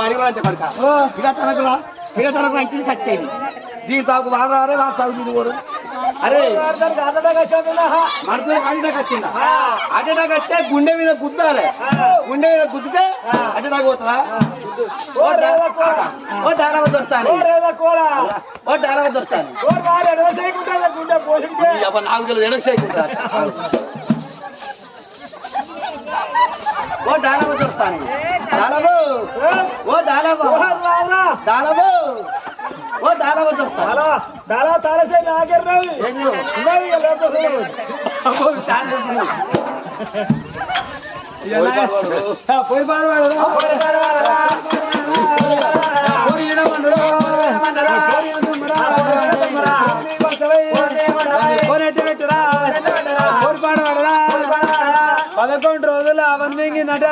అడిగి కనుక ఇక తనకు మంచిది సచ్చేది దీని తాకు వారు రారే వారు తాగు తీసుకోరు అరే మనసులో అడిటాక్ వచ్చిందా అడిటాక్ వస్తే గుండె మీద గుద్దాలి గుండె మీద గుద్దితే అడిటాక్ పోతుందా ఓ డాలవ దొరుకుతాను ఓ డాలవ దొరుకుతాను నాకు తెలియదు ఎడసేకుంటా ఓ డాలవ దొరుకుతాను డాలవు ఓ డాలవ డాలవు ఓ డాలవ దొరుకుతాను దాలా తారసే నాగర్రావు పోయి పాడవాడరా 11 రోజులు అవన్నీ నట